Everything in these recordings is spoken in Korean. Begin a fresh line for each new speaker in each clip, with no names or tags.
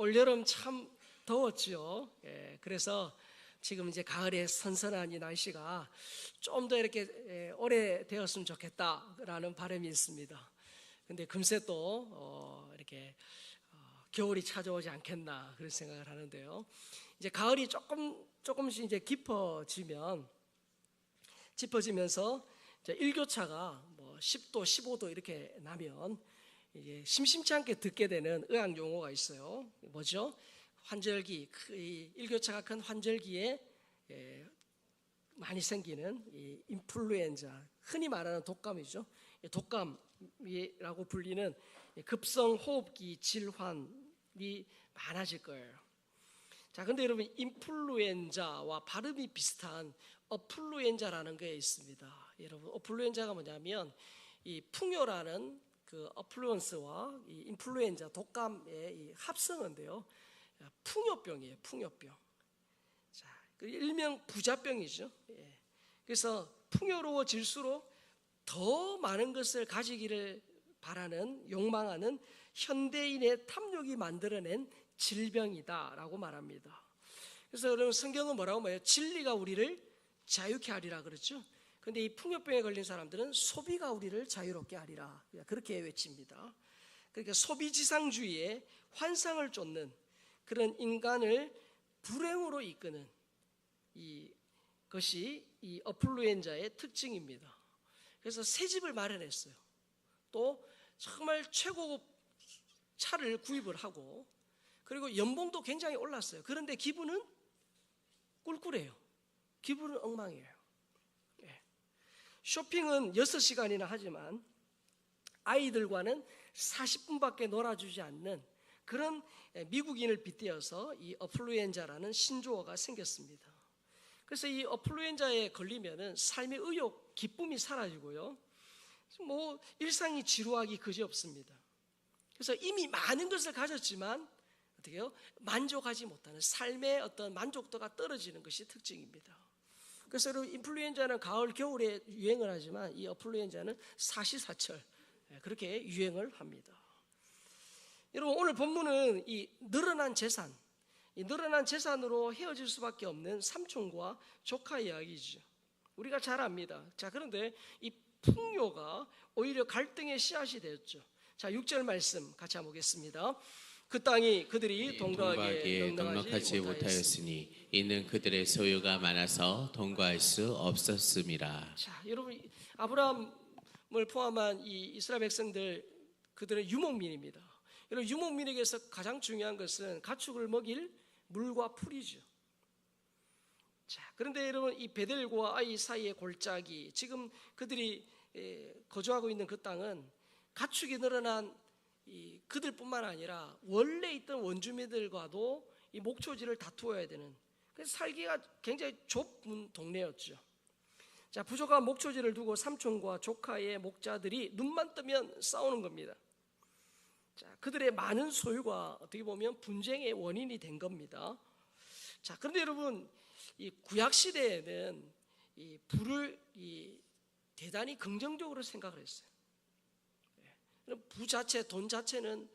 올여름 참 더웠죠. 그래서 지금 이제 가을에 선선한 이 날씨가 좀 더 이렇게 오래 되었으면 좋겠다라는 바람이 있습니다. 근데 금세 또 이렇게 겨울이 찾아오지 않겠나 그런 생각을 하는데요. 이제 가을이 조금씩 이제 깊어지면서 이제 일교차가 뭐 10도, 15도 이렇게 나면 이제 심심치 않게 듣게 되는 의학 용어가 있어요. 뭐죠? 환절기, 이 일교차가 큰 환절기에 많이 생기는 이 인플루엔자, 흔히 말하는 독감이죠. 독감이라고 불리는 급성 호흡기 질환이 많아질 거예요. 자, 근데 여러분, 인플루엔자와 발음이 비슷한 어플루엔자라는 게 있습니다. 여러분, 어플루엔자가 뭐냐면 이 풍요라는 그 어플루언스와 이 인플루엔자 독감의 이 합성어인데요. 풍요병이에요. 풍요병. 자, 일명 부자병이죠. 그래서 풍요로워질수록 더 많은 것을 가지기를 바라는, 욕망하는 현대인의 탐욕이 만들어낸 질병이다라고 말합니다. 그래서 여러분, 성경은 뭐라고 말해요? 진리가 우리를 자유케 하리라 그랬죠. 근데 이 풍요병에 걸린 사람들은 소비가 우리를 자유롭게 하리라, 그렇게 외칩니다. 그러니까 소비지상주의에 환상을 쫓는 그런 인간을 불행으로 이끄는 이것이 이 어플루엔자의 특징입니다. 그래서 새 집을 마련했어요. 또 정말 최고급 차를 구입을 하고, 그리고 연봉도 굉장히 올랐어요. 그런데 기분은 꿀꿀해요. 기분은 엉망이에요. 쇼핑은 6시간이나 하지만 아이들과는 40분밖에 놀아주지 않는 그런 미국인을 빗대어서 이 어플루엔자라는 신조어가 생겼습니다. 그래서 이 어플루엔자에 걸리면은 삶의 의욕, 기쁨이 사라지고요. 뭐 일상이 지루하기 그지없습니다. 그래서 이미 많은 것을 가졌지만 어떻게요? 만족하지 못하는 삶의 어떤 만족도가 떨어지는 것이 특징입니다. 그래서 여러분, 인플루엔자는 가을, 겨울에 유행을 하지만 이 어플루엔자는 사시사철 그렇게 유행을 합니다. 여러분, 오늘 본문은 이 늘어난 재산, 이 늘어난 재산으로 헤어질 수밖에 없는 삼촌과 조카 이야기죠. 우리가 잘 압니다. 자, 그런데 이 풍요가 오히려 갈등의 씨앗이 되었죠. 자, 6절 말씀 같이 한번 보겠습니다. 그 땅이 그들이 동거하기에 넉넉하지 못하였으니
이는 그들의 소유가 많아서 동거할 수 없었음이라.
자, 여러분, 아브라함을 포함한 이 이스라엘 백성들, 그들은 유목민입니다. 여러분, 유목민에게서 가장 중요한 것은 가축을 먹일 물과 풀이죠. 자, 그런데 여러분, 이 베델과 아이 사이의 골짜기, 지금 그들이 거주하고 있는 그 땅은 가축이 늘어난 그들뿐만 아니라 원래 있던 원주민들과도 이 목초지를 다투어야 되는, 그래서 살기가 굉장히 좁은 동네였죠. 자, 부족한 목초지를 두고 삼촌과 조카의 목자들이 눈만 뜨면 싸우는 겁니다. 자, 그들의 많은 소유가 어떻게 보면 분쟁의 원인이 된 겁니다. 자, 그런데 여러분, 이 구약 시대에는 이 부를 대단히 긍정적으로 생각을 했어요. 부 자체, 돈 자체는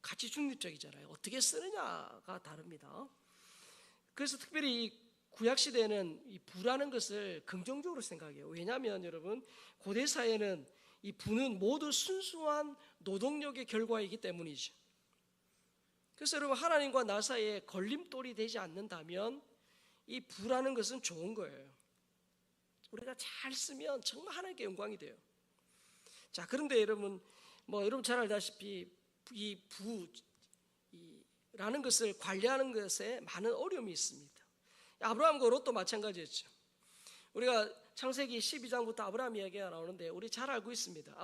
가치 중립적이잖아요. 어떻게 쓰느냐가 다릅니다. 그래서 특별히 이 구약 시대는 이 부라는 것을 긍정적으로 생각해요. 왜냐하면 여러분, 고대 사회는 이 부는 모두 순수한 노동력의 결과이기 때문이죠. 그래서 여러분, 하나님과 나 사이에 걸림돌이 되지 않는다면 이 부라는 것은 좋은 거예요. 우리가 잘 쓰면 정말 하나님께 영광이 돼요. 자, 그런데 여러분, 여러분 잘 알다시피 이 부라는 것을 관리하는 것에 많은 어려움이 있습니다. 아브라함과 롯도 마찬가지였죠. 우리가 창세기 12장부터 아브라함 이야기가 나오는데 우리 잘 알고 있습니다.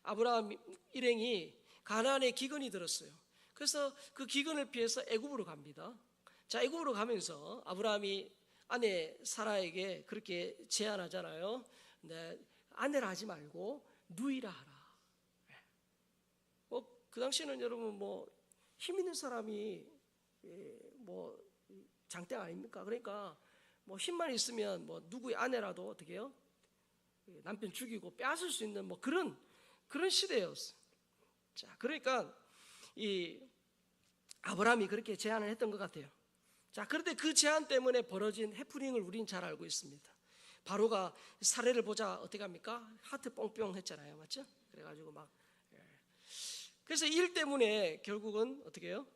아브라함 일행이 가나안에 기근이 들었어요. 그래서 그 기근을 피해서 애굽으로 갑니다. 자, 애굽으로 가면서 아브라함이 아내 사라에게 그렇게 제안하잖아요. 근데 아내를 하지 말고 누이라 하라. 그 당시에는 여러분, 힘 있는 사람이 장땡 아닙니까? 그러니까 힘만 있으면 누구의 아내라도 어떻게 해요? 남편 죽이고 빼앗을 수 있는 그런 시대였어요. 자, 그러니까 이 아브라함이 그렇게 제안을 했던 것 같아요. 자, 그런데 그 제안 때문에 벌어진 해프닝을 우리는 잘 알고 있습니다. 바로가 사례를 보자 어떻게 합니까? 하트 뽕뿅 했잖아요, 맞죠? 그래가지고 막 그래서 이 일 때문에 결국은 어떻게 해요?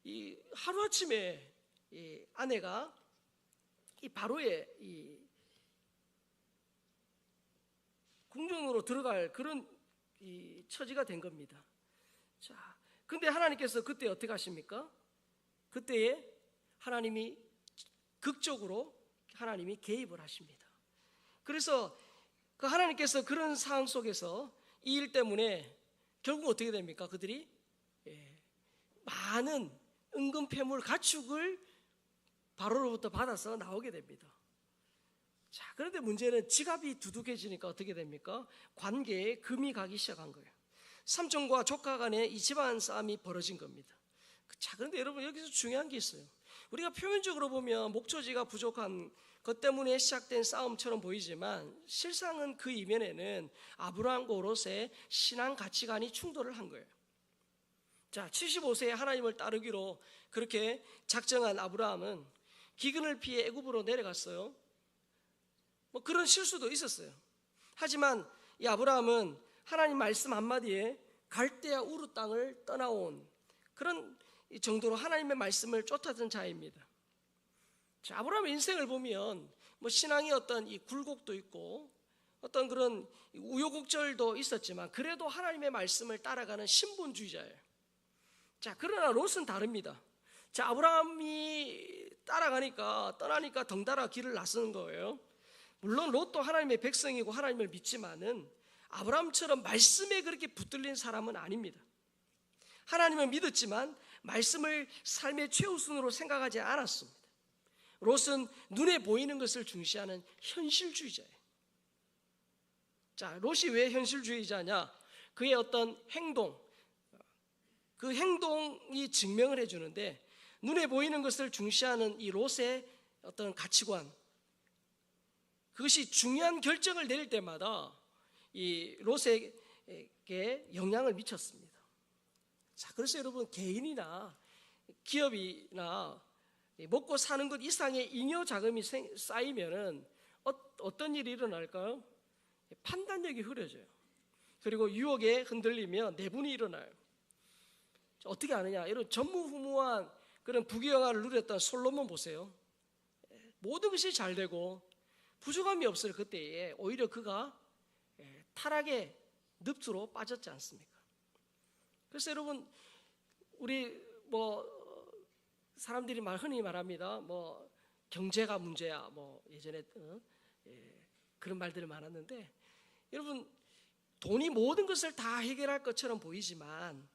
이 하루 아침에 이 아내가 이 바로의 이 궁정으로 들어갈 그런 이 처지가 된 겁니다. 자, 근데 하나님께서 그때 어떻게 하십니까? 그때에 하나님이 극적으로 하나님이 개입을 하십니다. 그래서 그 하나님께서 그런 상황 속에서 이 일 때문에 결국 어떻게 됩니까? 그들이 많은 은금 패물 가축을 바로로부터 받아서 나오게 됩니다. 자, 그런데 문제는 지갑이 두둑해지니까 어떻게 됩니까? 관계에 금이 가기 시작한 거예요. 삼촌과 조카 간에 이 집안 싸움이 벌어진 겁니다. 자, 그런데 여러분 여기서 중요한 게 있어요. 우리가 표면적으로 보면 목초지가 부족한 것 때문에 시작된 싸움처럼 보이지만 실상은 그 이면에는 아브라함과 롯의 신앙 가치관이 충돌을 한 거예요. 자, 75세에 하나님을 따르기로 그렇게 작정한 아브라함은 기근을 피해 애굽으로 내려갔어요. 뭐 그런 실수도 있었어요. 하지만 이 아브라함은 하나님 말씀 한마디에 갈대아 우르 땅을 떠나온 그런 정도로 하나님의 말씀을 쫓았던 자입니다. 자, 아브라함의 인생을 보면 뭐 신앙의 어떤 이 굴곡도 있고 어떤 그런 우여곡절도 있었지만 그래도 하나님의 말씀을 따라가는 신본주의자예요. 자, 그러나 롯은 다릅니다. 자, 아브라함이 떠나니까 덩달아 길을 나서는 거예요. 물론 롯도 하나님의 백성이고 하나님을 믿지만은 아브라함처럼 말씀에 그렇게 붙들린 사람은 아닙니다. 하나님을 믿었지만 말씀을 삶의 최우선으로 생각하지 않았습니다. 롯은 눈에 보이는 것을 중시하는 현실주의자예요. 자, 롯이 왜 현실주의자냐? 그의 어떤 행동, 그 행동이 증명을 해주는데 눈에 보이는 것을 중시하는 이 롯의 어떤 가치관, 그것이 중요한 결정을 내릴 때마다 이 롯에게 영향을 미쳤습니다. 자, 그래서 여러분 개인이나 기업이나 먹고 사는 것 이상의 잉여 자금이 쌓이면은 어떤 일이 일어날까요? 판단력이 흐려져요. 그리고 유혹에 흔들리면 내분이 일어나요. 어떻게 아느냐? 이런 전무후무한 그런 부귀영화를 누렸던 솔로몬 보세요. 모든 것이 잘 되고 부족함이 없을 그때에 오히려 그가 타락의 늪으로 빠졌지 않습니까? 그래서 여러분 우리 사람들이 흔히 말합니다. 경제가 문제야. 예전에 그런 말들이 많았는데 여러분 돈이 모든 것을 다 해결할 것처럼 보이지만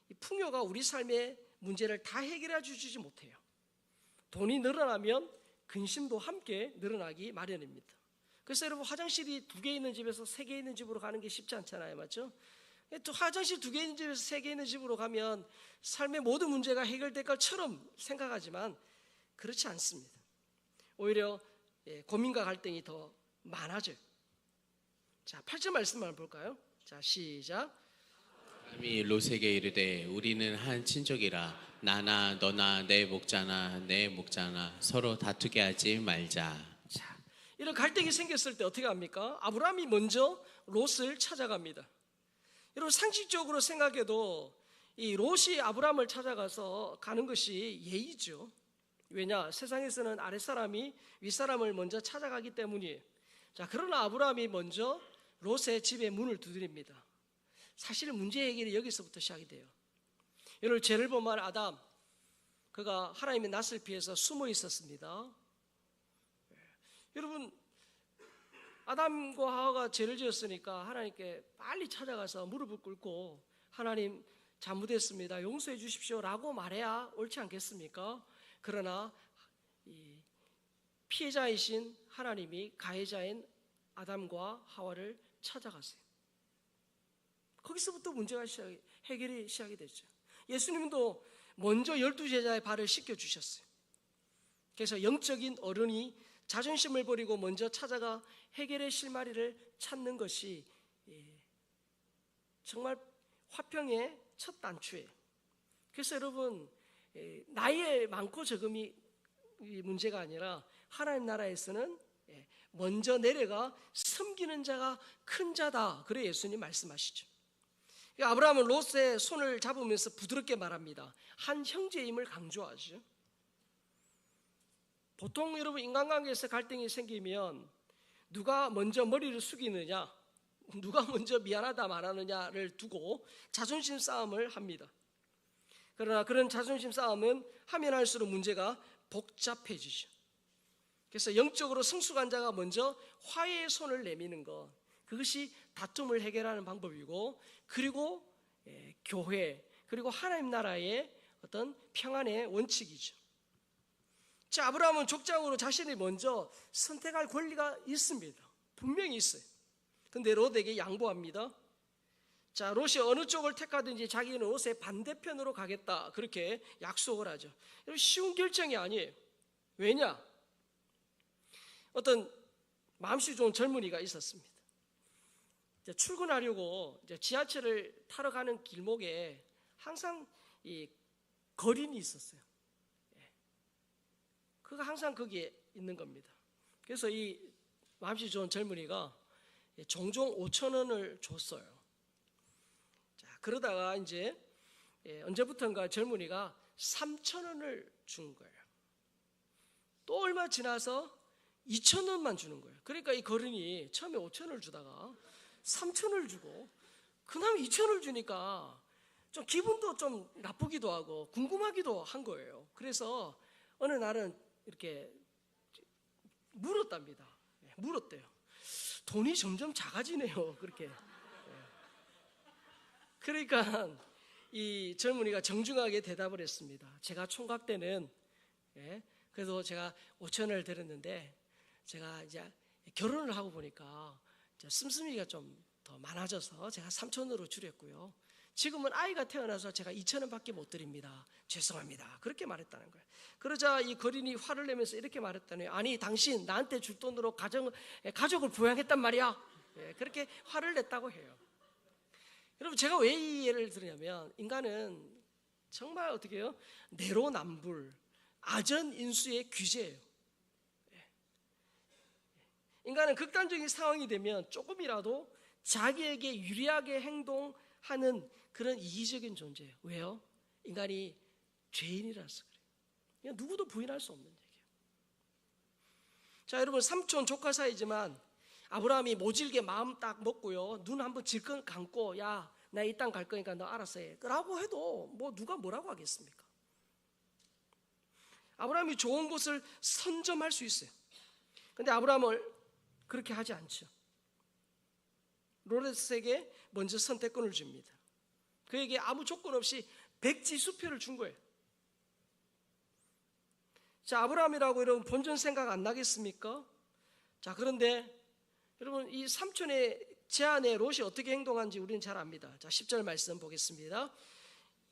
이 풍요가 우리 삶의 문제를 다 해결해 주지 못해요. 돈이 늘어나면 근심도 함께 늘어나기 마련입니다. 그래서 여러분 화장실이 2개 있는 집에서 3개 있는 집으로 가는 게 쉽지 않잖아요, 맞죠? 또 화장실 2개 있는 집에서 3개 있는 집으로 가면 삶의 모든 문제가 해결될 것처럼 생각하지만 그렇지 않습니다. 오히려 고민과 갈등이 더 많아져요. 자, 8절 말씀만 볼까요? 자, 시작.
아브라함이 롯에게 이르되 우리는 한 친족이라 나나 너나 내 목자나 내 목자나 서로 다투게 하지 말자.
자, 이런 갈등이 생겼을 때 어떻게 합니까? 아브라함이 먼저 롯을 찾아갑니다. 여러분 상식적으로 생각해도 이 롯이 아브라함을 찾아가서 가는 것이 예의죠. 왜냐? 세상에서는 아랫사람이 윗사람을 먼저 찾아가기 때문이에요. 자, 그러나 아브라함이 먼저 롯의 집에 문을 두드립니다. 사실 문제 해결이 여기서부터 시작이 돼요. 여러분 죄를 범한 아담, 그가 하나님의 낯을 피해서 숨어 있었습니다. 여러분 아담과 하와가 죄를 지었으니까 하나님께 빨리 찾아가서 무릎을 꿇고 하나님 잘못했습니다, 용서해 주십시오 라고 말해야 옳지 않겠습니까? 그러나 이 피해자이신 하나님이 가해자인 아담과 하와를 찾아갔어요. 거기서부터 문제가 해결이 시작이 됐죠. 예수님도 먼저 12제자의 발을 씻겨주셨어요. 그래서 영적인 어른이 자존심을 버리고 먼저 찾아가 해결의 실마리를 찾는 것이 정말 화평의 첫 단추예요. 그래서 여러분 나이에 많고 적음이 문제가 아니라 하나님 나라에서는 먼저 내려가 섬기는 자가 큰 자다. 그래 예수님 말씀하시죠. 아브라함은 롯의 손을 잡으면서 부드럽게 말합니다. 한 형제임을 강조하죠. 보통 여러분 인간관계에서 갈등이 생기면 누가 먼저 머리를 숙이느냐, 누가 먼저 미안하다 말하느냐를 두고 자존심 싸움을 합니다. 그러나 그런 자존심 싸움은 하면 할수록 문제가 복잡해지죠. 그래서 영적으로 성숙한 자가 먼저 화해의 손을 내미는 것, 그것이 다툼을 해결하는 방법이고, 그리고 교회, 그리고 하나님 나라의 어떤 평안의 원칙이죠. 자, 아브라함은 족장으로 자신이 먼저 선택할 권리가 있습니다. 분명히 있어요. 근데 롯에게 양보합니다. 자, 롯이 어느 쪽을 택하든지 자기는 롯의 반대편으로 가겠다, 그렇게 약속을 하죠. 여러분, 쉬운 결정이 아니에요. 왜냐? 어떤 마음씨 좋은 젊은이가 있었습니다. 이제 출근하려고 이제 지하철을 타러 가는 길목에 항상 이 거린이 있었어요. 그가 항상 거기에 있는 겁니다. 그래서 이 마음씨 좋은 젊은이가 종종 5,000원을 줬어요. 자, 그러다가 이제 언제부턴가 젊은이가 3,000원을 준 거예요. 또 얼마 지나서 2,000원만 주는 거예요. 그러니까 이 거린이 처음에 5,000원을 주다가 3,000원을 주고 그다음에 2,000원을 주니까 좀 기분도 좀 나쁘기도 하고 궁금하기도 한 거예요. 그래서 어느 날은 이렇게 물었답니다. 물었대요. 돈이 점점 작아지네요. 그렇게. 그러니까 이 젊은이가 정중하게 대답을 했습니다. 제가 총각 때는 그래도 제가 5,000원을 드렸는데 제가 이제 결혼을 하고 보니까 이제 씀씀이가 좀 더 많아져서 제가 3,000원으로 줄였고요. 지금은 아이가 태어나서 제가 2,000원밖에 못 드립니다. 죄송합니다. 그렇게 말했다는 거예요. 그러자 이 거린이 화를 내면서 이렇게 말했다네요. 아니, 당신 나한테 줄 돈으로 가족을 부양했단 말이야. 그렇게 화를 냈다고 해요. 여러분, 제가 왜 이 예를 들으냐면 인간은 정말 어떻게 해요? 내로남불, 아전인수의 귀재예요. 인간은 극단적인 상황이 되면 조금이라도 자기에게 유리하게 행동하는 그런 이기적인 존재예요. 왜요? 인간이 죄인이라서 그래요. 그냥 누구도 부인할 수 없는 얘기예요. 자, 여러분, 삼촌 조카 사이지만 아브라함이 모질게 마음 딱 먹고요, 눈 한번 질끈 감고 야, 나 이 땅 갈 거니까 너 알아서 해 라고 해도 뭐 누가 뭐라고 하겠습니까? 아브라함이 좋은 곳을 선점할 수 있어요. 근데 아브라함을 그렇게 하지 않죠. 롯에게 먼저 선택권을 줍니다. 그에게 아무 조건 없이 백지 수표를 준 거예요. 자, 아브라함이라고 여러분 본전 생각 안 나겠습니까? 자, 그런데 여러분 이 삼촌의 제안에 롯이 어떻게 행동한지 우리는 잘 압니다. 자, 10절 말씀 보겠습니다.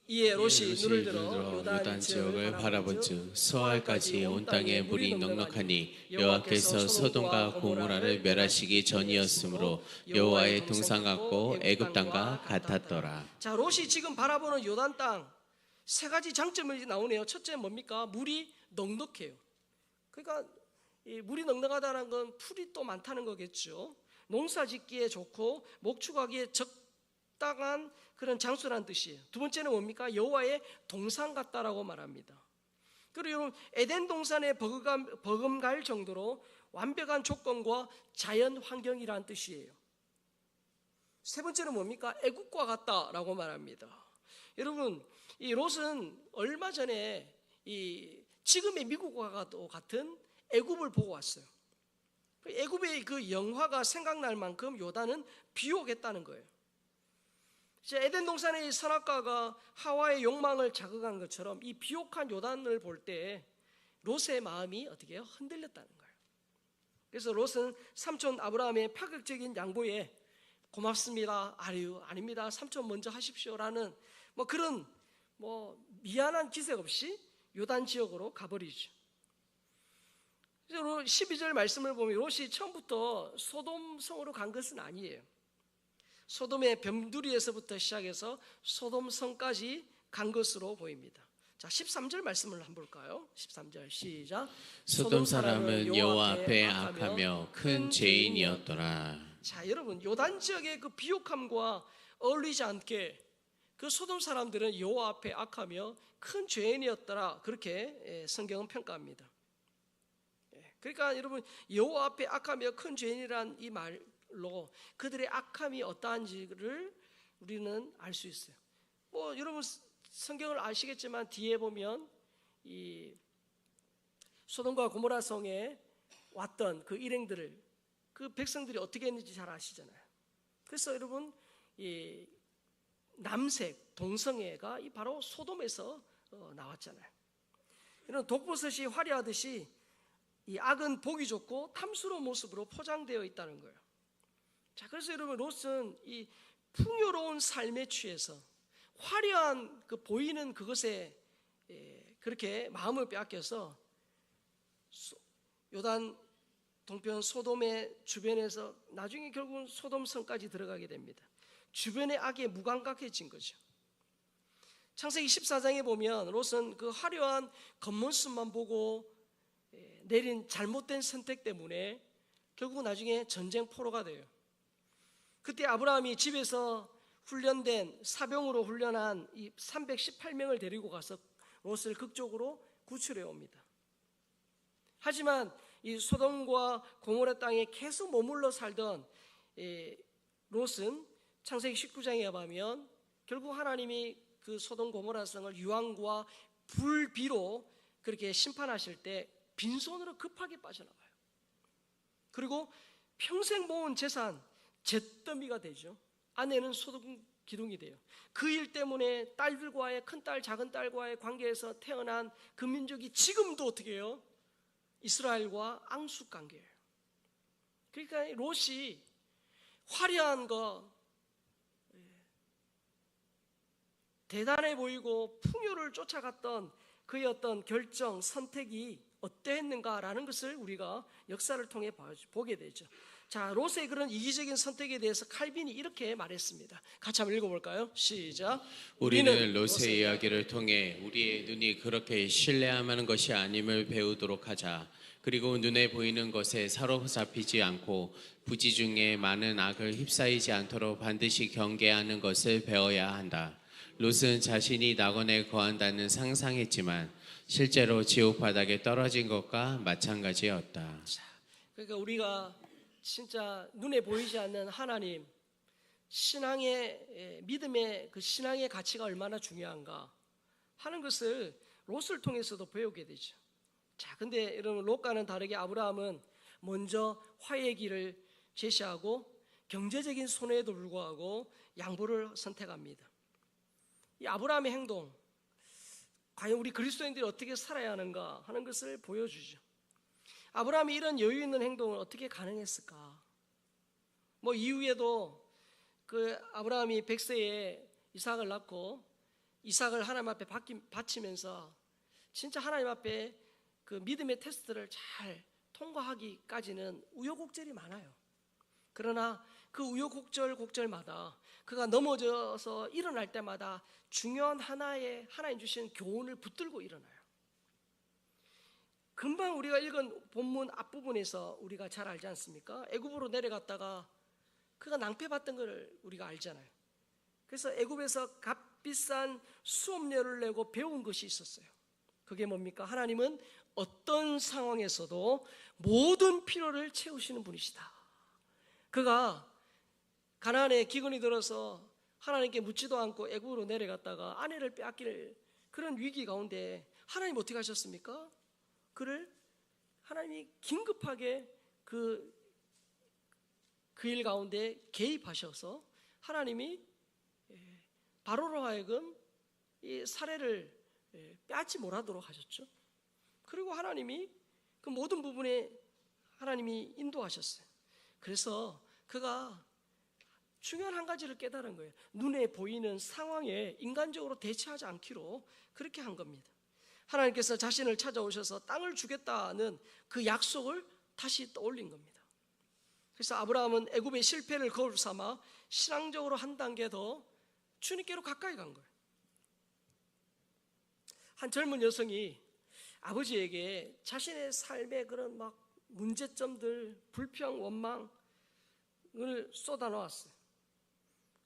이에 롯이 눈을 들어
요단 지역을 바라본즉 서알까지 온 땅에 물이 넉넉하니 여호와께서 소돔과 고모라를 멸하시기 전이었으므로 여호와의 동상 같고 애굽 땅과 같았더라.
자, 롯이 지금 바라보는 요단 땅 세 가지 장점이 나오네요. 첫째 뭡니까? 물이 넉넉해요. 그러니까 이 물이 넉넉하다는 건 풀이 또 많다는 거겠죠. 농사 짓기에 좋고 목축하기에 적당한 그런 장소라는 뜻이에요. 두 번째는 뭡니까? 여호와의 동산 같다라고 말합니다. 그리고 여러분 에덴 동산에 버금갈 정도로 완벽한 조건과 자연 환경이라는 뜻이에요. 세 번째는 뭡니까? 애국과 같다라고 말합니다. 여러분, 이 롯은 얼마 전에 이 지금의 미국과 같은 애굽을 보고 왔어요. 애굽의 그 영화가 생각날 만큼 요단은 비옥했다는 거예요. 에덴 동산의 선악과가 하와의 욕망을 자극한 것처럼 이 비옥한 요단을 볼 때 롯의 마음이 어떻게 해요? 흔들렸다는 거예요. 그래서 롯은 삼촌 아브라함의 파격적인 양보에 고맙습니다. 아닙니다. 삼촌 먼저 하십시오라는 그런 미안한 기색 없이 요단 지역으로 가버리죠. 12절 말씀을 보면 롯이 처음부터 소돔 성으로 간 것은 아니에요. 소돔의 변두리에서부터 시작해서 소돔 성까지 간 것으로 보입니다. 자, 13절 말씀을 한번 볼까요? 13절 시작.
소돔 사람은 여호와 앞에 악하며 큰 죄인이었더라.
자, 여러분, 요단 지역의 그 비옥함과 어울리지 않게 그 소돔 사람들은 여호와 앞에 악하며 큰 죄인이었더라. 그렇게 성경은 평가합니다. 그러니까 여러분, 여호와 앞에 악하며 큰 죄인이란 이 말로 그들의 악함이 어떠한지를 우리는 알 수 있어요. 뭐 여러분 성경을 아시겠지만 뒤에 보면 이 소돔과 고모라 성에 왔던 그 일행들을 그 백성들이 어떻게 했는지 잘 아시잖아요. 그래서 여러분 이 남색 동성애가 이 바로 소돔에서 나왔잖아요. 이런 독버섯이 화려하듯이 이 악은 보기 좋고 탐스러운 모습으로 포장되어 있다는 거예요. 자, 그래서 여러분 롯은 이 풍요로운 삶에 취해서 화려한 그 보이는 그것에 그렇게 마음을 빼앗겨서 요단 동편 소돔의 주변에서 나중에 결국은 소돔성까지 들어가게 됩니다. 주변의 악에 무감각해진 거죠. 창세기 14장에 보면 롯은 그 화려한 겉모습만 보고 내린 잘못된 선택 때문에 결국 나중에 전쟁 포로가 돼요. 그때 아브라함이 집에서 훈련된 사병으로 훈련한 이 318명을 데리고 가서 롯을 극적으로 구출해 옵니다. 하지만 이 소돔과 고모라 땅에 계속 머물러 살던 롯은 창세기 19장에 보면 결국 하나님이 그 소돔 고모라 성을 유황과 불비로 그렇게 심판하실 때 빈손으로 급하게 빠져나가요. 그리고 평생 모은 재산 잿더미가 되죠. 아내는 소돔 기둥이 돼요. 그 일 때문에 딸들과의 큰딸 작은딸과의 관계에서 태어난 그 민족이 지금도 어떻게 해요? 이스라엘과 앙숙 관계예요. 그러니까 롯이 화려한 거 대단해 보이고 풍요를 쫓아갔던 그의 어떤 결정, 선택이 어떠했는가라는 것을 우리가 역사를 통해 보게 되죠. 자, 롯의 그런 이기적인 선택에 대해서 칼빈이 이렇게 말했습니다. 같이 한번 읽어볼까요? 시작.
우리는 롯의 이야기를 통해 우리의 눈이 그렇게 신뢰하는 것이 아님을 배우도록 하자. 그리고 눈에 보이는 것에 사로잡히지 않고 부지 중에 많은 악을 휩싸이지 않도록 반드시 경계하는 것을 배워야 한다. 롯은 자신이 낙원에 거한다는 상상했지만 실제로 지옥 바닥에 떨어진 것과 마찬가지였다.
자, 그러니까 우리가 진짜 눈에 보이지 않는 하나님, 신앙의 믿음의 그 신앙의 가치가 얼마나 중요한가 하는 것을 롯을 통해서도 배우게 되죠. 자, 근데 여러분 롯과는 다르게 아브라함은 먼저 화해의 길을 제시하고 경제적인 손해에도 불구하고 양보를 선택합니다. 이 아브라함의 행동, 과연 우리 그리스도인들이 어떻게 살아야 하는가 하는 것을 보여주죠. 아브라함이 이런 여유 있는 행동을 어떻게 가능했을까? 뭐 이후에도 그 아브라함이 100세에 이삭을 낳고 이삭을 하나님 앞에 바치면서 진짜 하나님 앞에 그 믿음의 테스트를 잘 통과하기까지는 우여곡절이 많아요. 그러나 그 우여곡절마다 그가 넘어져서 일어날 때마다 중요한 하나의 하나님 주신 교훈을 붙들고 일어나요. 금방 우리가 읽은 본문 앞부분에서 우리가 잘 알지 않습니까? 애굽으로 내려갔다가 그가 낭패받던 걸 우리가 알잖아요. 그래서 애굽에서 값비싼 수업료를 내고 배운 것이 있었어요. 그게 뭡니까? 하나님은 어떤 상황에서도 모든 필요를 채우시는 분이시다. 그가 가나안에 기근이 들어서 하나님께 묻지도 않고 애굽으로 내려갔다가 아내를 빼앗길 그런 위기 가운데 하나님 어떻게 하셨습니까? 그를 하나님이 긴급하게 그 일 가운데 개입하셔서 하나님이 바로로 하여금 이 사례를 빼앗지 못하도록 하셨죠. 그리고 하나님이 그 모든 부분에 하나님이 인도하셨어요. 그래서 그가 중요한 한 가지를 깨달은 거예요. 눈에 보이는 상황에 인간적으로 대처하지 않기로 그렇게 한 겁니다. 하나님께서 자신을 찾아오셔서 땅을 주겠다는 그 약속을 다시 떠올린 겁니다. 그래서 아브라함은 애굽의 실패를 거울 삼아 신앙적으로 한 단계 더 주님께로 가까이 간 거예요. 한 젊은 여성이 아버지에게 자신의 삶의 그런 막 문제점들, 불평, 원망을 쏟아 놓았어요.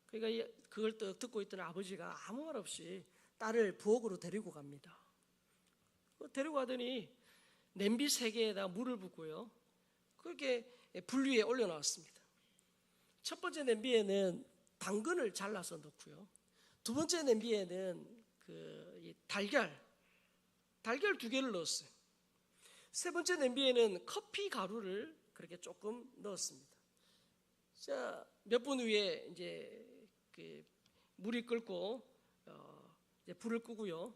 그러니까 그걸 듣고 있던 아버지가 아무 말 없이 딸을 부엌으로 데리고 갑니다. 데리고 가더니 냄비 3개에다 물을 붓고요, 그렇게 불 위에 올려놓았습니다. 첫 번째 냄비에는 당근을 잘라서 넣고요, 두 번째 냄비에는 이 달걀 2개를 넣었어요. 세 번째 냄비에는 커피 가루를 그렇게 조금 넣었습니다. 자, 몇 분 후에 이제 물이 끓고 이제 불을 끄고요,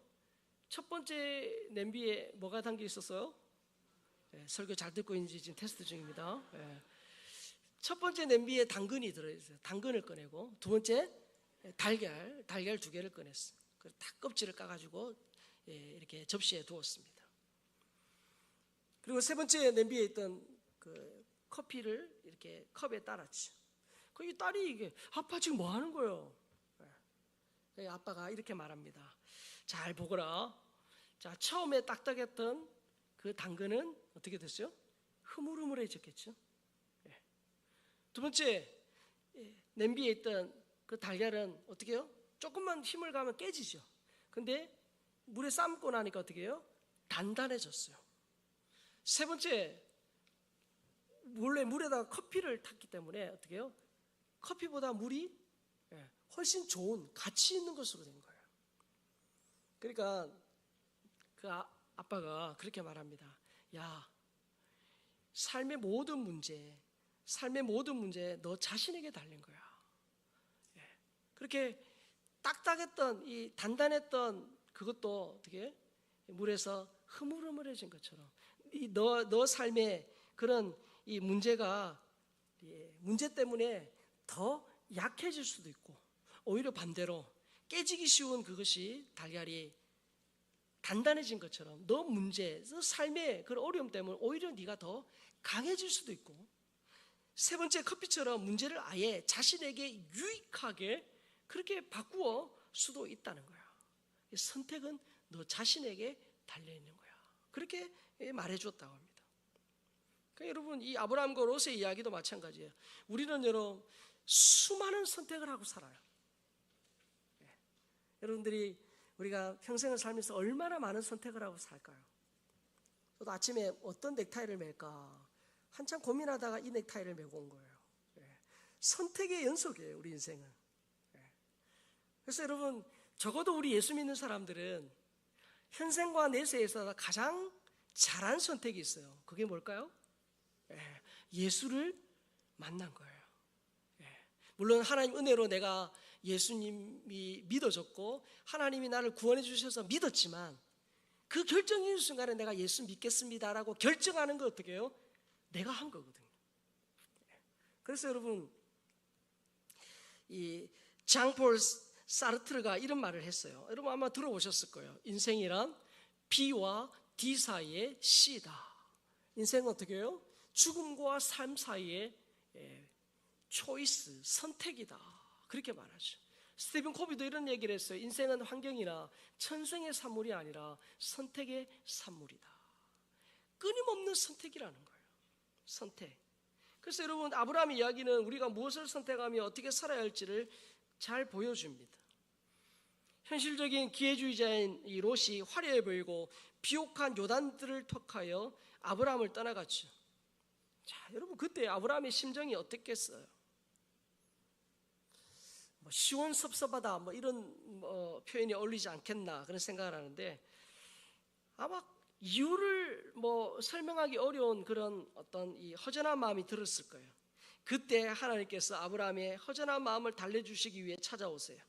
첫 번째 냄비에 뭐가 담겨 있었어요? 설교 잘 듣고 있는지 지금 테스트 중입니다. 첫 번째 냄비에 당근이 들어있어요. 당근을 꺼내고, 두 번째 달걀 2개를 꺼냈어요. 그래서 다 껍질을 까가지고 이렇게 접시에 두었습니다. 그리고 세 번째 냄비에 있던 그 커피를 이렇게 컵에 따랐죠. 이 딸이 이게 아빠 지금 뭐 하는 거예요? 아빠가 이렇게 말합니다. 잘 보거라. 자, 처음에 딱딱했던 그 당근은 어떻게 됐어요? 흐물흐물해졌겠죠. 두 번째, 냄비에 있던 그 달걀은 어떻게 해요? 조금만 힘을 가면 깨지죠. 근데 물에 삶고 나니까 어떻게 해요? 단단해졌어요. 세 번째, 원래 물에다가 커피를 탔기 때문에 어떻게 해요? 커피보다 물이 훨씬 좋은, 가치 있는 것으로 된 거예요. 그러니까 그 아빠가 그렇게 말합니다. 야, 삶의 모든 문제 너 자신에게 달린 거야. 그렇게 딱딱했던 이 단단했던 그것도 어떻게 물에서 흐물흐물해진 것처럼 너 삶의 그런 이 문제가 문제 때문에 더 약해질 수도 있고, 오히려 반대로 깨지기 쉬운 그것이 달걀이 단단해진 것처럼 너 삶의 그런 어려움 때문에 오히려 네가 더 강해질 수도 있고, 세 번째 커피처럼 문제를 아예 자신에게 유익하게 그렇게 바꾸어 수도 있다는 거야. 선택은 너 자신에게 달려있는 거야. 그렇게 말해줬다고 합니다. 그러니까 여러분, 이 아브라함과 롯의 이야기도 마찬가지예요. 우리는 여러분 수많은 선택을 하고 살아요. 여러분들이 우리가 평생을 살면서 얼마나 많은 선택을 하고 살까요? 저도 아침에 어떤 넥타이를 멜까 한참 고민하다가 이 넥타이를 메고 온 거예요. 선택의 연속이에요, 우리 인생은. 그래서 여러분, 적어도 우리 예수 믿는 사람들은 현생과 내세에서 가장 잘한 선택이 있어요. 그게 뭘까요? 예수를 만난 거예요. 물론 하나님 은혜로 내가 예수님이 믿어졌고 하나님이 나를 구원해 주셔서 믿었지만, 그 결정인 순간에 내가 예수 믿겠습니다라고 결정하는 거 어떻게 해요? 내가 한 거거든요. 그래서 여러분, 이 장폴 사르트르가 이런 말을 했어요. 여러분 아마 들어보셨을 거예요. 인생이란 B와 D 사이의 C다. 인생은 어떻게 해요? 죽음과 삶 사이의 초이스, 선택이다. 그렇게 말하죠. 스티븐 코비도 이런 얘기를 했어요. 인생은 환경이나 천생의 산물이 아니라 선택의 산물이다. 끊임없는 선택이라는 거예요. 선택. 그래서 여러분, 아브라함의 이야기는 우리가 무엇을 선택하며 어떻게 살아야 할지를 잘 보여줍니다. 현실적인 기회주의자인 이 롯이 화려해 보이고 비옥한 요단들을 턱하여 아브라함을 떠나갔죠. 자, 여러분, 그때 아브라함의 심정이 어땠겠어요? 시원섭섭하다 이런 표현이 어울리지 않겠나 그런 생각을 하는데, 아마 이유를 설명하기 어려운 그런 어떤 이 허전한 마음이 들었을 거예요. 그때 하나님께서 아브라함의 허전한 마음을 달래주시기 위해 찾아오세요.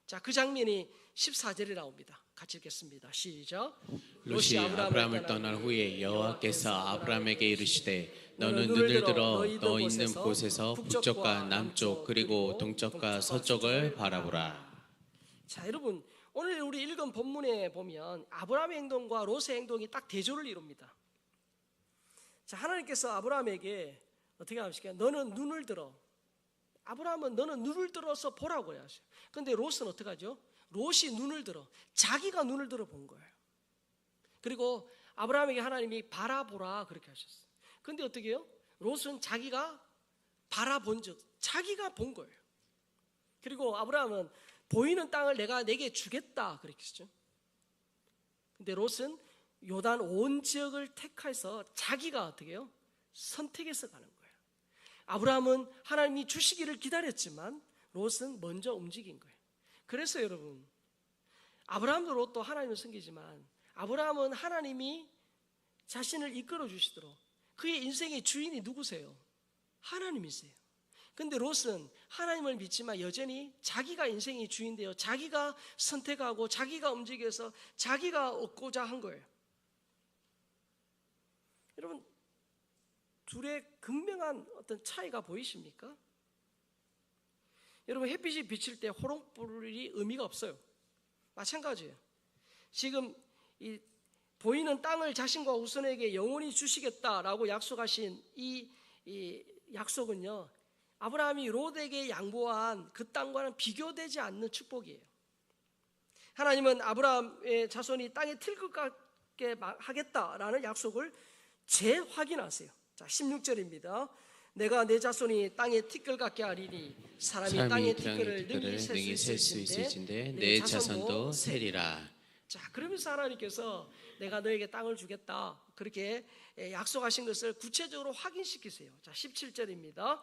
자, 그 장면이 14절에 나옵니다. 같이 읽겠습니다. 시작.
롯이 아브라함을 떠난 후에 여호와께서 아브라함에게 이르시되 너는 눈을 들어 너 있는 곳에서 북쪽과 남쪽 그리고 동쪽과 서쪽을 바라보라.
자, 여러분, 오늘 우리 읽은 본문에 보면 아브라함의 행동과 롯의 행동이 딱 대조를 이룹니다. 자, 하나님께서 아브라함에게 어떻게 하십니까? 너는 눈을 들어. 아브라함은 너는 눈을 들어서 보라고 하셔요. 그런데 롯은 어떻게 하죠? 롯이 눈을 들어, 자기가 눈을 들어 본 거예요. 그리고 아브라함에게 하나님이 바라보라 그렇게 하셨어요. 근데 어떻게 해요? 롯은 자기가 바라본 즉 자기가 본 거예요. 그리고 아브라함은 보이는 땅을 내게 주겠다 그렇게 했죠. 근데 롯은 요단 온 지역을 택해서 자기가 어떻게 해요? 선택해서 가는 거예요. 아브라함은 하나님이 주시기를 기다렸지만 롯은 먼저 움직인 거예요. 그래서 여러분, 아브라함도 롯도 하나님을 섬기지만 아브라함은 하나님이 자신을 이끌어 주시도록 그의 인생의 주인이 누구세요? 하나님이세요. 근데 롯은 하나님을 믿지만 여전히 자기가 인생의 주인되어 자기가 선택하고 자기가 움직여서 자기가 얻고자 한 거예요. 여러분, 둘의 극명한 어떤 차이가 보이십니까? 여러분, 햇빛이 비칠 때 호롱불이 의미가 없어요. 마찬가지예요. 지금 이 보이는 땅을 자신과 후손에게 영원히 주시겠다라고 약속하신 이 약속은요, 아브라함이 롯에게 양보한 그 땅과는 비교되지 않는 축복이에요. 하나님은 아브라함의 자손이 땅에 틀 것 같게 하겠다라는 약속을 재확인하세요. 자, 16절입니다. 내가 내 자손이 땅에 티끌 같게 하리니 사람이 땅의 티끌을 능히 셀 수 있을진데 내 자손도 세리라. 자, 그러면서 하나님께서 내가 너에게 땅을 주겠다 그렇게 약속하신 것을 구체적으로 확인시키세요. 자, 17절입니다.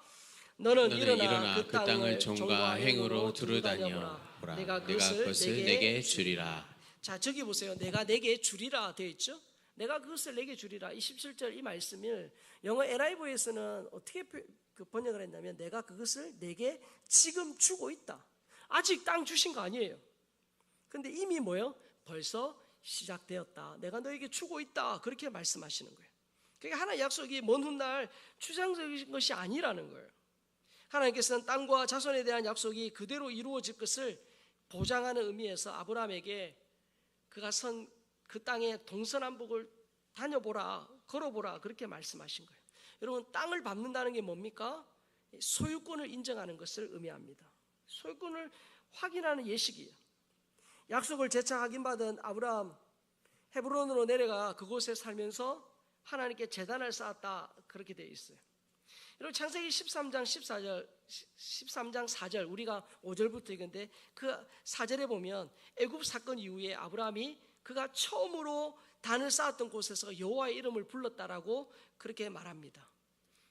너는 일어나 그 땅을 종과 행으로 두루다녀 보라. 내가 그것을 내게 주리라. 자, 저기 보세요. 내가 내게 주리라 되어 있죠. 내가 그것을 내게 주리라. 이 17절 이 말씀을 영어 NIV에서는 어떻게 번역을 했냐면 내가 그것을 내게 지금 주고 있다. 아직 땅 주신 거 아니에요. 근데 이미 뭐예요? 벌써 시작되었다. 내가 너에게 주고 있다. 그렇게 말씀하시는 거예요. 그러니까 하나의 약속이 먼 훗날 추상적인 것이 아니라는 거예요. 하나님께서는 땅과 자손에 대한 약속이 그대로 이루어질 것을 보장하는 의미에서 아브라함에게 그가 선 그 땅에 동서남북을 다녀보라, 걸어보라 그렇게 말씀하신 거예요. 여러분, 땅을 밟는다는 게 뭡니까? 소유권을 인정하는 것을 의미합니다. 소유권을 확인하는 예식이에요. 약속을 재차 확인받은 아브라함, 헤브론으로 내려가 그곳에 살면서 하나님께 제단을 쌓았다 그렇게 되어 있어요. 여러분, 창세기 13장 4절 우리가 5절부터 읽은데 그 4절에 보면 애굽 사건 이후에 아브라함이 그가 처음으로 단을 쌓았던 곳에서 여호와의 이름을 불렀다라고 그렇게 말합니다.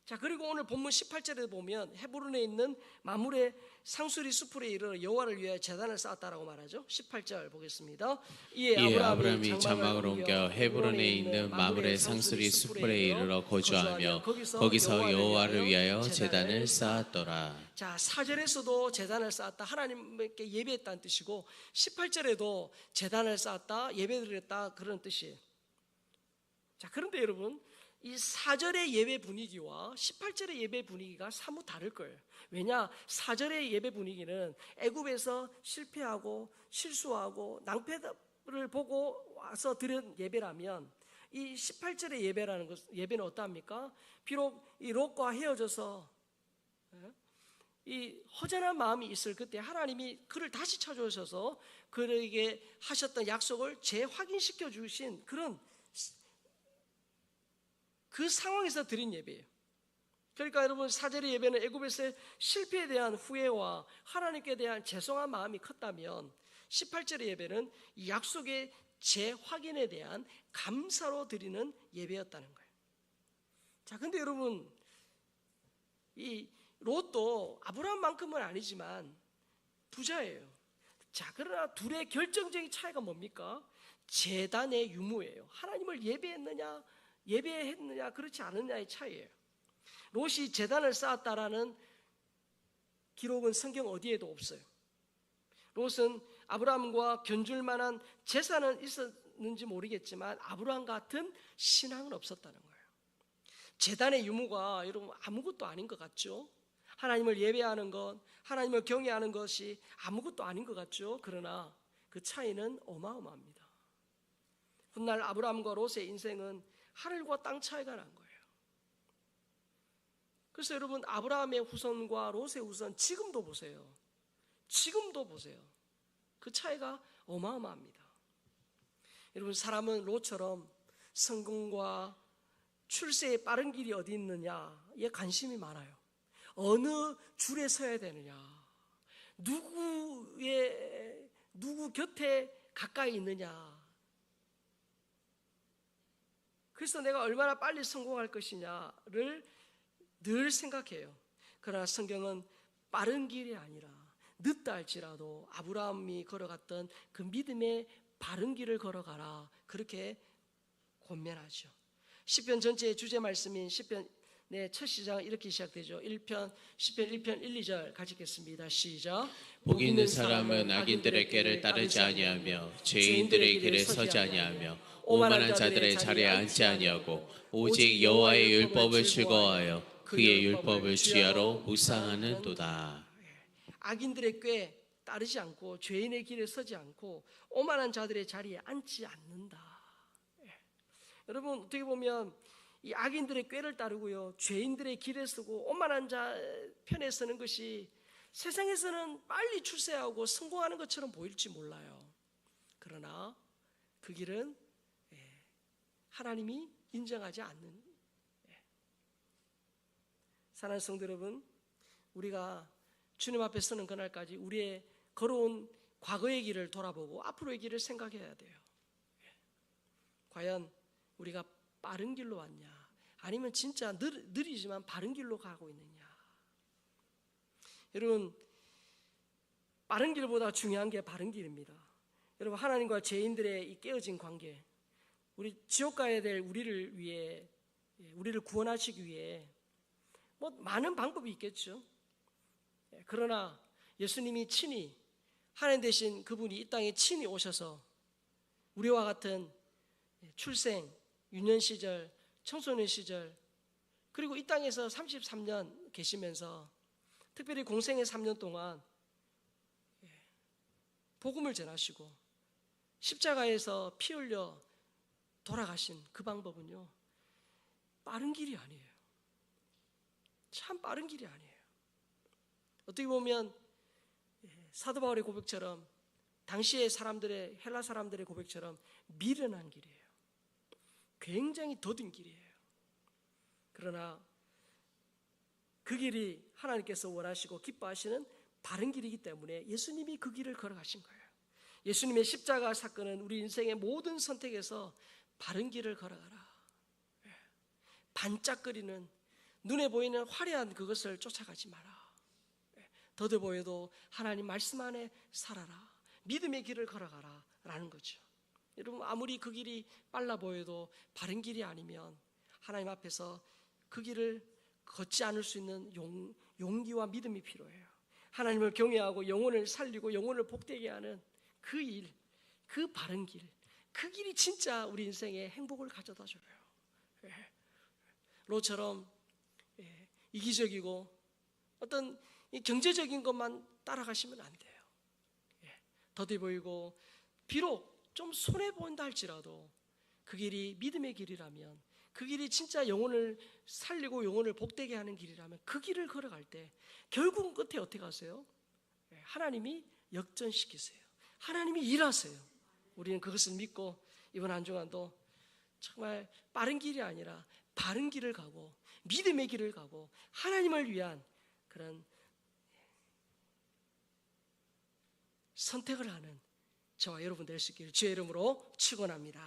자, 그리고 오늘 본문 18절에 보면 헤브론에 있는 마므레 상수리 수풀에 이르러 여호와를 위하여 제단을 쌓았다라고 말하죠. 18절 보겠습니다.
이에 아브라함이 장막을 옮겨 헤브론에 있는 마므레 상수리 수풀에 이르러 거주하며 거기서 여호와를 위하여 제단을 쌓았더라.
자, 4절에서도 제단을 쌓았다, 하나님께 예배했다는 뜻이고 18절에도 제단을 쌓았다, 예배드렸다 그런 뜻이에요. 자, 그런데 여러분, 이 4절의 예배 분위기와 18절의 예배 분위기가 사뭇 다를 거예요. 왜냐? 4절의 예배 분위기는 애굽에서 실패하고 실수하고 낭패를 보고 와서 드린 예배라면 이 18절의 예배는 어떠합니까? 비록 이 롯과 헤어져서 이 허전한 마음이 있을 그때 하나님이 그를 다시 찾아오셔서 그에게 하셨던 약속을 재확인시켜 주신 그런 그 상황에서 드린 예배예요. 그러니까 여러분, 4절의 예배는 애굽에서의 실패에 대한 후회와 하나님께 대한 죄송한 마음이 컸다면 18절의 예배는 이 약속의 재확인에 대한 감사로 드리는 예배였다는 거예요. 자, 근데 여러분, 이 롯도 아브라함만큼은 아니지만 부자예요. 자, 그러나 둘의 결정적인 차이가 뭡니까? 제단의 유무예요. 하나님을 예배했느냐 그렇지 않느냐의 차이예요. 롯이 제단을 쌓았다라는 기록은 성경 어디에도 없어요. 롯은 아브라함과 견줄 만한 재산은 있었는지 모르겠지만 아브라함 같은 신앙은 없었다는 거예요. 제단의 유무가 여러분 아무것도 아닌 것 같죠? 하나님을 예배하는 것, 하나님을 경외하는 것이 아무것도 아닌 것 같죠? 그러나 그 차이는 어마어마합니다. 훗날 아브라함과 롯의 인생은 하늘과 땅 차이가 난 거예요. 그래서 여러분, 아브라함의 후손과 롯의 후손 지금도 보세요. 그 차이가 어마어마합니다. 여러분, 사람은 롯처럼 성공과 출세의 빠른 길이 어디 있느냐에 관심이 많아요. 어느 줄에 서야 되느냐, 누구 곁에 가까이 있느냐. 그래서 내가 얼마나 빨리 성공할 것이냐를 늘 생각해요. 그러나 성경은 빠른 길이 아니라 늦다 할지라도 아브라함이 걸어갔던 그 믿음의 바른 길을 걸어가라, 그렇게 권면하죠. 시편 전체의 주제 말씀인 시편 첫 시장은 이렇게 시작되죠. 시편 1편 1, 2절 같이 읽겠습니다. 시작.
복 있는 사람은 악인들의 꾀를 따르지 아니하며 죄인들의 길에 서지 아니하며 오만한 자들의 자리에 앉지 아니하고 오직 여호와의 율법을 즐거워하여 그의 율법을 주야로 묵상하는도다.
악인들의 꾀 따르지 않고 죄인의 길에 서지 않고 오만한 자들의 자리에 앉지 않는다. 여러분, 어떻게 보면 이 악인들의 꾀를 따르고요, 죄인들의 길에 서고 오만한 자 편에 서는 것이 세상에서는 빨리 출세하고 성공하는 것처럼 보일지 몰라요. 그러나 그 길은 하나님이 인정하지 않는. 사랑하는 성도 여러분, 우리가 주님 앞에 서는 그날까지 우리의 걸어온 과거의 길을 돌아보고 앞으로의 길을 생각해야 돼요. 과연 우리가 빠른 길로 왔냐, 아니면 진짜 느리지만 바른 길로 가고 있느냐. 여러분, 빠른 길보다 중요한 게 바른 길입니다. 여러분, 하나님과 죄인들의 이 깨어진 관계, 우리 지옥 가야 될 우리를 위해, 우리를 구원하시기 위해 뭐 많은 방법이 있겠죠. 그러나 예수님이 친히, 하나님 되신 그분이 이 땅에 친히 오셔서 우리와 같은 출생, 유년 시절, 청소년 시절, 그리고 이 땅에서 33년 계시면서 특별히 공생의 3년 동안 복음을 전하시고 십자가에서 피 흘려 돌아가신 그 방법은요, 빠른 길이 아니에요. 참 빠른 길이 아니에요. 어떻게 보면 사도 바울의 고백처럼, 당시의 사람들의, 헬라 사람들의 고백처럼 미련한 길이에요. 굉장히 더딘 길이에요. 그러나 그 길이 하나님께서 원하시고 기뻐하시는 바른 길이기 때문에 예수님이 그 길을 걸어가신 거예요. 예수님의 십자가 사건은 우리 인생의 모든 선택에서 바른 길을 걸어가라, 반짝거리는, 눈에 보이는 화려한 그것을 쫓아가지 마라, 더뎌 보여도 하나님 말씀 안에 살아라, 믿음의 길을 걸어가라 라는 거죠. 여러분, 아무리 그 길이 빨라 보여도 바른 길이 아니면 하나님 앞에서 그 길을 걷지 않을 수 있는 용기와 믿음이 필요해요. 하나님을 경외하고 영혼을 살리고 영혼을 복되게 하는 그 일, 그 바른 길, 그 길이 진짜 우리 인생에 행복을 가져다 줘요. 롯처럼 이기적이고 어떤 경제적인 것만 따라가시면 안 돼요. 더디 보이고 비록 좀 손해 보인다 할지라도 그 길이 믿음의 길이라면, 그 길이 진짜 영혼을 살리고 영혼을 복되게 하는 길이라면 그 길을 걸어갈 때 결국은 끝에 어떻게 하세요? 하나님이 역전시키세요. 하나님이 일하세요. 우리는 그것을 믿고 이번 한 주간도 정말 빠른 길이 아니라 바른 길을 가고 믿음의 길을 가고 하나님을 위한 그런 선택을 하는 저와 여러분 될 수 있기를 주의 이름으로 축원합니다.